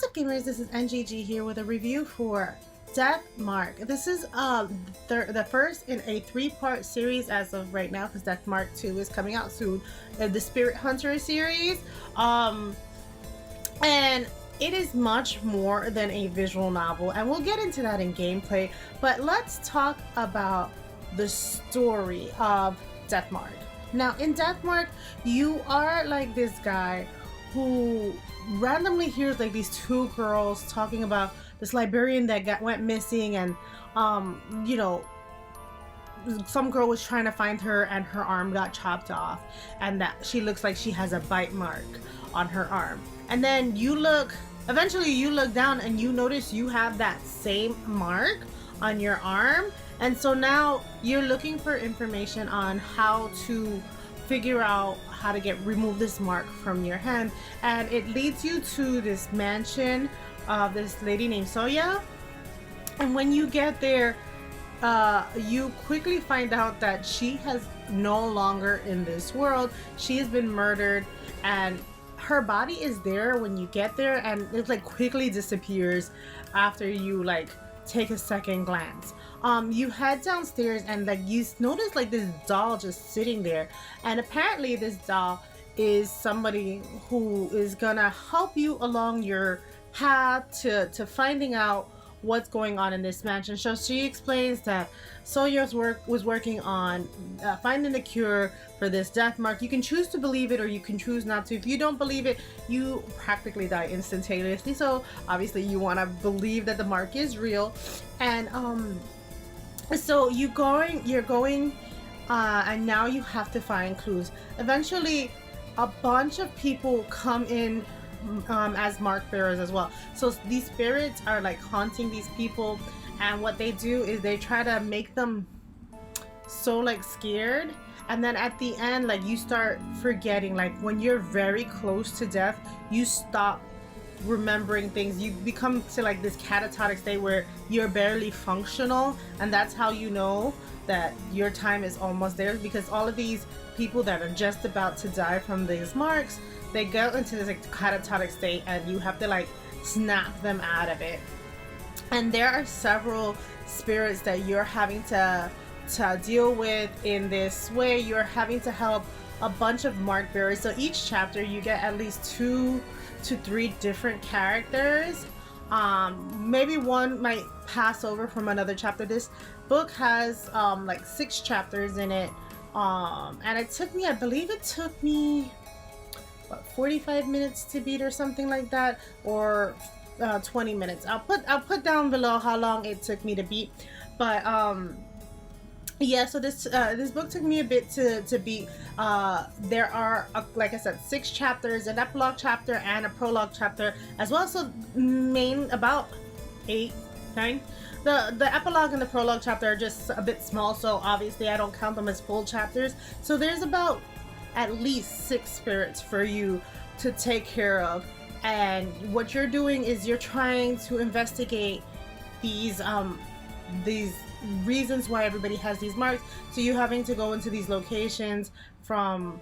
What's up, gamers? This is NGG here with a review for Death Mark. This is the first in a three-part series as of right now, because Death Mark 2 is coming out soon. The Spirit Hunter series, and it is much more than a visual novel, and we'll get into that in gameplay. But let's talk about the story of Death Mark. Now, in Death Mark, you are like this guy who randomly hears like these two girls talking about this librarian that went missing, and you know, some girl was trying to find her and her arm got chopped off, and that she looks like she has a bite mark on her arm. And then eventually you look down and you notice you have that same mark on your arm. And so now you're looking for information on how to figure out how to remove this mark from your hand, and it leads you to this mansion of this lady named Soya. And when you get there, you quickly find out that she has no longer in this world. She has been murdered, and her body is there when you get there, and it like quickly disappears after you like take a second glance. You head downstairs and like you notice like this doll just sitting there, and apparently this doll is somebody who is gonna help you along your path to finding out what's going on in this mansion. So she explains that Soya's was working on finding the cure for this death mark. You can choose to believe it or you can choose not to. If you don't believe it, you practically die instantaneously. So obviously you want to believe that the mark is real. And so you're going and now you have to find clues. Eventually a bunch of people come in as mark bearers as well. So these spirits are like haunting these people, and what they do is they try to make them so like scared, and then at the end like you start forgetting. Like when you're very close to death, you stop remembering things. You become to like this catatonic state where you're barely functional, and that's how you know that your time is almost there, because all of these people that are just about to die from these marks, they go into this like catatonic state, and you have to like snap them out of it. And there are several spirits that you're having to deal with in this way. You're having to help a bunch of mark bearers. So each chapter you get at least 2 to 3 different characters. Maybe one might pass over from another chapter. This book has like 6 chapters in it, and it took me, I believe it took me 45 minutes to beat or something like that, or 20 minutes. I'll put down below how long it took me to beat. But yeah, so this book took me a bit to beat. There are like I said, 6 chapters, an epilogue chapter and a prologue chapter as well. So about 8, 9. The epilogue and the prologue chapter are just a bit small, so obviously I don't count them as full chapters. So there's about at least 6 spirits for you to take care of, and what you're doing is you're trying to investigate these reasons why everybody has these marks. So you're having to go into these locations from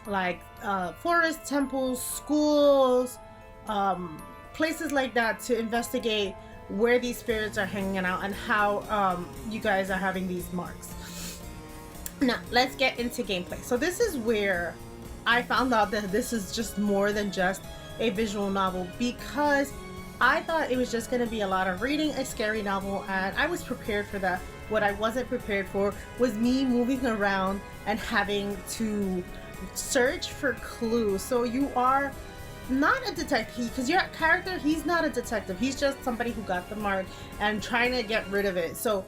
like forest, temples, schools, places like that, to investigate where these spirits are hanging out and how you guys are having these marks. Now let's get into gameplay. So this is where I found out that this is just more than just a visual novel, because I thought it was just going to be a lot of reading a scary novel, and I was prepared for that. What I wasn't prepared for was me moving around and having to search for clues. So you are not a detective, because your character, he's not a detective. He's just somebody who got the mark and trying to get rid of it. So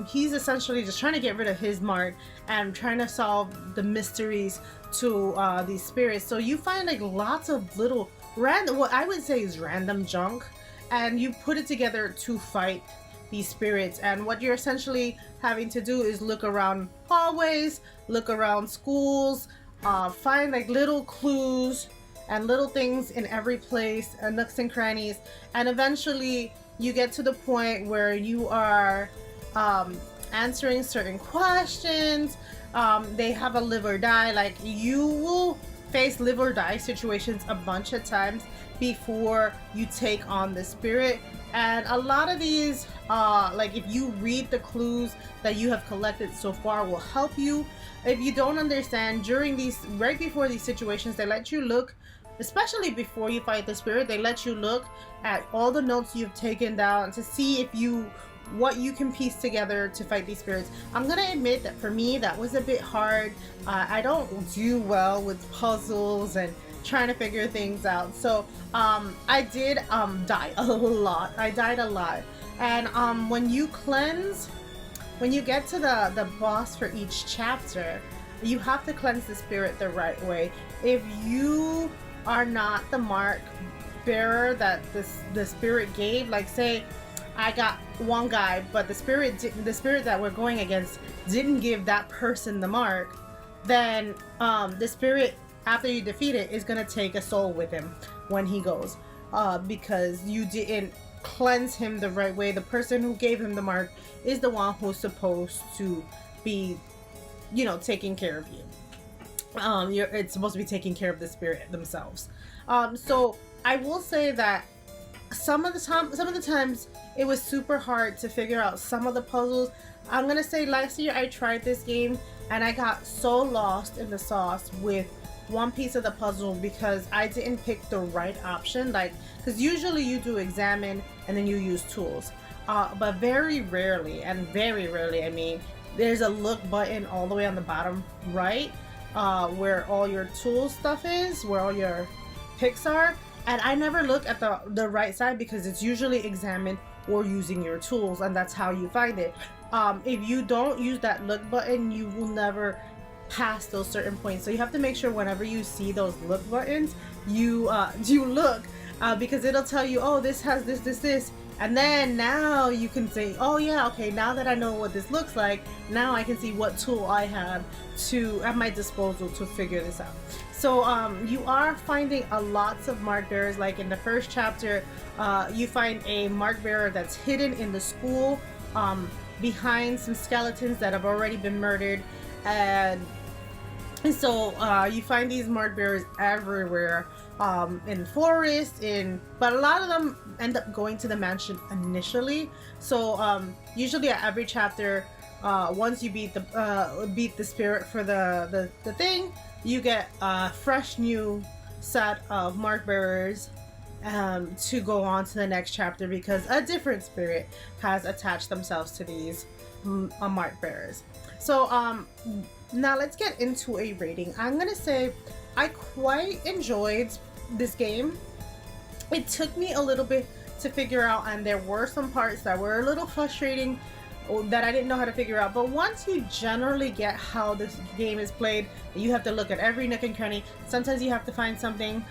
he's essentially just trying to get rid of his mark and trying to solve the mysteries to these spirits. So you find like lots of little random, what I would say is random junk, and you put it together to fight these spirits. And what you're essentially having to do is look around hallways, look around schools, find like little clues and little things in every place, nooks and crannies, and eventually you get to the point where you are answering certain questions. They have a live or die. Like you will face live or die situations a bunch of times before you take on the spirit. And a lot of these, like if you read the clues that you have collected so far, will help you. If you don't understand during these, right before these situations, they let you look, especially before you fight the spirit, they let you look at all the notes you've taken down to see if you, what you can piece together to fight these spirits. I'm gonna admit that for me that was a bit hard. I don't do well with puzzles and trying to figure things out, so I did die a lot. I died a lot. And when you cleanse, when you get to the boss for each chapter, you have to cleanse the spirit the right way. If you are not the mark bearer that the spirit gave, like say I got one guy, but the spirit that we're going against didn't give that person the mark, then the spirit, after you defeat it, is gonna take a soul with him when he goes, because you didn't cleanse him the right way. The person who gave him the mark is the one who's supposed to be, you know, taking care of you. It's supposed to be taking care of the spirit themselves. So I will say that some of the times it was super hard to figure out some of the puzzles. I'm gonna say last year I tried this game and I got so lost in the sauce with one piece of the puzzle because I didn't pick the right option. Like, because usually you do examine and then you use tools, but very rarely I mean, there's a look button all the way on the bottom right, where all your tool stuff is, where all your picks are, and I never look at the right side because it's usually examine or using your tools, and that's how you find it. If you don't use that look button, you will never pass those certain points. So you have to make sure whenever you see those look buttons, you look, because it'll tell you, oh, this has this, and then now you can say, oh yeah, okay, now that I know what this looks like, now I can see what tool I have at my disposal to figure this out. So you are finding a lots of mark bearers. Like in the first chapter, you find a mark bearer that's hidden in the school, behind some skeletons that have already been murdered, and so you find these mark bearers everywhere, in forests, but a lot of them end up going to the mansion initially. So usually at every chapter, once you beat the spirit for the thing, you get a fresh new set of mark bearers to go on to the next chapter, because a different spirit has attached themselves to these mark bearers. So now let's get into a rating. I'm gonna say I quite enjoyed this game. It took me a little bit to figure out, and there were some parts that were a little frustrating that I didn't know how to figure out. But once you generally get how this game is played, you have to look at every nook and cranny. Sometimes you have to find something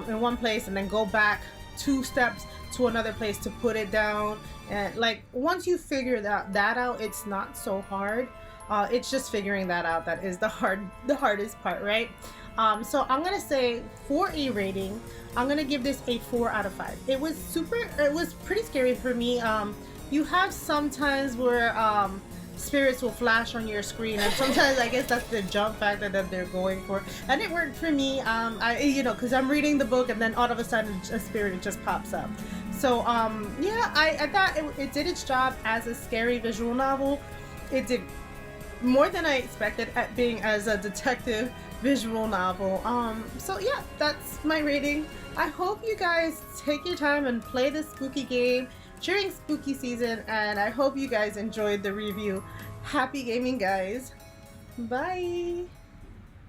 in one place and then go back 2 steps to another place to put it down. And like once you figure that out, it's not so hard. It's just figuring that out that is the hardest part, right? So I'm gonna say, for a rating, I'm gonna give this a 4 out of 5. It was pretty scary for me. You have sometimes where spirits will flash on your screen, and sometimes I guess that's the jump factor that they're going for, and it worked for me. Because I'm reading the book and then all of a sudden a spirit just pops up. So yeah, I thought it did its job as a scary visual novel. It did more than I expected at being as a detective visual novel. So yeah, that's my rating. I hope you guys take your time and play this spooky game during spooky season, and I hope you guys enjoyed the review. Happy gaming, guys. Bye.